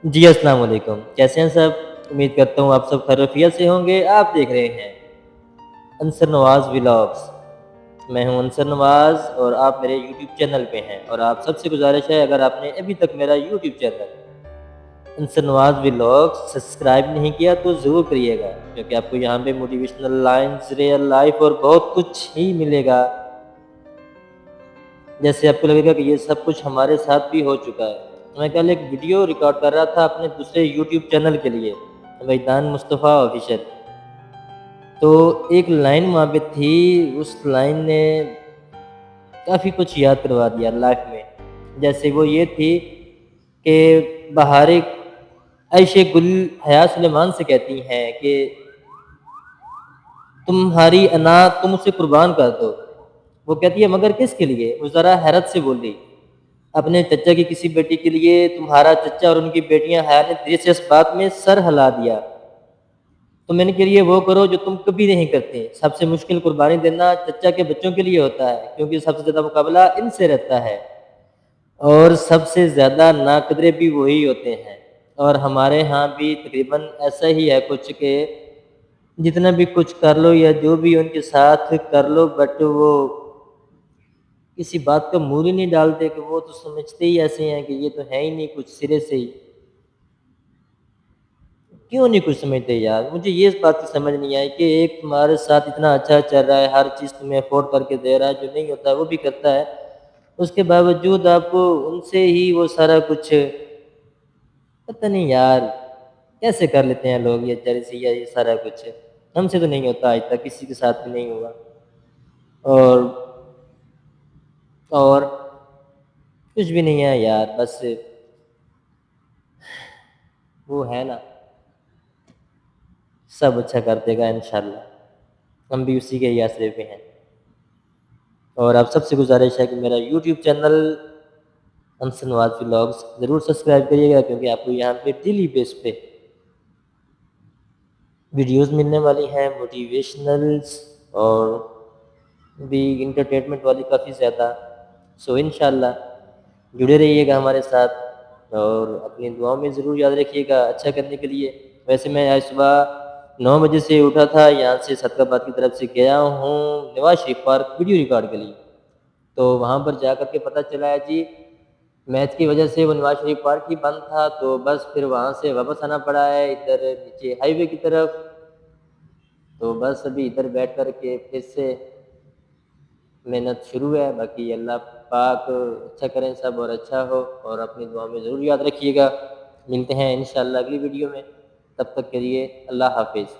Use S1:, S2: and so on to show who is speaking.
S1: جی السلام علیکم، کیسے ہیں سب؟ امید کرتا ہوں آپ سب خیریت سے ہوں گے۔ آپ دیکھ رہے ہیں انصر نواز ولاگس۔ میں ہوں انصر نواز اور آپ میرے یوٹیوب چینل پہ ہیں، اور آپ سب سے گزارش ہے اگر آپ نے ابھی تک میرا یوٹیوب چینل انصر نواز ولاگس سبسکرائب نہیں کیا تو ضرور کریے گا، کیونکہ آپ کو یہاں پہ موٹیویشنل لائنز، ریئل لائف اور بہت کچھ ہی ملے گا، جیسے آپ کو لگے گا کہ یہ سب کچھ ہمارے ساتھ بھی ہو چکا ہے۔ میں کل ایک ویڈیو ریکارڈ کر رہا تھا اپنے دوسرے یوٹیوب چینل کے لیے، میدان مصطفیٰ آفیشل۔ تو ایک لائن وہاں پہ تھی، اس لائن نے کافی کچھ یاد کروا دیا لائف میں۔ جیسے وہ یہ تھی کہ بہار عیش گل حیا سلیمان سے کہتی ہیں کہ تمہاری انا تم اسے قربان کر دو۔ وہ کہتی ہے مگر کس کے لیے؟ وہ ذرا حیرت سے بولی، اپنے چچا کی کسی بیٹی کے لیے۔ تمہارا چچا اور ان کی بیٹیاں حیا نے دیر سے اس بات میں سر ہلا دیا۔ تم ان کے لیے وہ کرو جو تم کبھی نہیں کرتے۔ سب سے مشکل قربانی دینا چچا کے بچوں کے لیے ہوتا ہے، کیونکہ سب سے زیادہ مقابلہ ان سے رہتا ہے، اور سب سے زیادہ ناقدرے بھی وہی ہوتے ہیں۔ اور ہمارے ہاں بھی تقریباً ایسا ہی ہے کچھ، کہ جتنا بھی کچھ کر لو یا جو بھی ان کے ساتھ کر لو، بٹ وہ کسی بات کا مول ہی نہیں ڈالتے، کہ وہ تو سمجھتے ہی ایسے ہیں کہ یہ تو ہے ہی نہیں کچھ سرے سے ہی۔ کیوں نہیں کچھ سمجھتے یار؟ مجھے یہ اس بات کی سمجھ نہیں آئی کہ ایک تمہارے ساتھ اتنا اچھا چل رہا ہے، ہر چیز تمہیں افورڈ کر کے دے رہا ہے، جو نہیں ہوتا ہے وہ بھی کرتا ہے، اس کے باوجود آپ کو ان سے ہی وہ سارا کچھ، پتہ نہیں یار کیسے کر لیتے ہیں لوگ یہ جیلسی یا یہ سارا کچھ۔ ہم سے تو نہیں ہوتا، آج تک کسی کے ساتھ بھی نہیں ہوا۔ اور کچھ بھی نہیں ہے یار، بس وہ ہے نا، سب اچھا کر دے گا انشاءاللہ، ہم بھی اسی کے ہی آسرے پہ ہیں۔ اور آپ سب سے گزارش ہے کہ میرا یوٹیوب چینل انصر نواز ولاگس ضرور سبسکرائب کریے گا، کیونکہ آپ کو یہاں پہ ڈیلی بیس پہ ویڈیوز ملنے والی ہیں، موٹیویشنلز اور بھی انٹرٹینمنٹ والی کافی زیادہ۔ سو انشاءاللہ جڑے رہیے گا ہمارے ساتھ، اور اپنی دعاؤں میں ضرور یاد رکھیے گا اچھا کرنے کے لیے۔ ویسے میں آج صبح 9 بجے سے اٹھا تھا، یہاں سے صدق آباد کی طرف سے گیا ہوں Nawaz Sharif park video record کے لیے۔ تو وہاں پر جا کر کے پتہ چلا ہے جی میچ کی وجہ سے وہ نواز شریف پارک ہی بند تھا، تو بس پھر وہاں سے واپس آنا پڑا ہے ادھر نیچے ہائی وے کی طرف۔ تو بس ابھی ادھر بیٹھ کر کے پھر سے محنت شروع ہے، باقی اللہ پاک اچھا کریں سب اور اچھا ہو، اور اپنی دعا میں ضرور یاد رکھیے گا۔ ملتے ہیں انشاءاللہ اگلی ویڈیو میں، تب تک کے لیے اللہ حافظ۔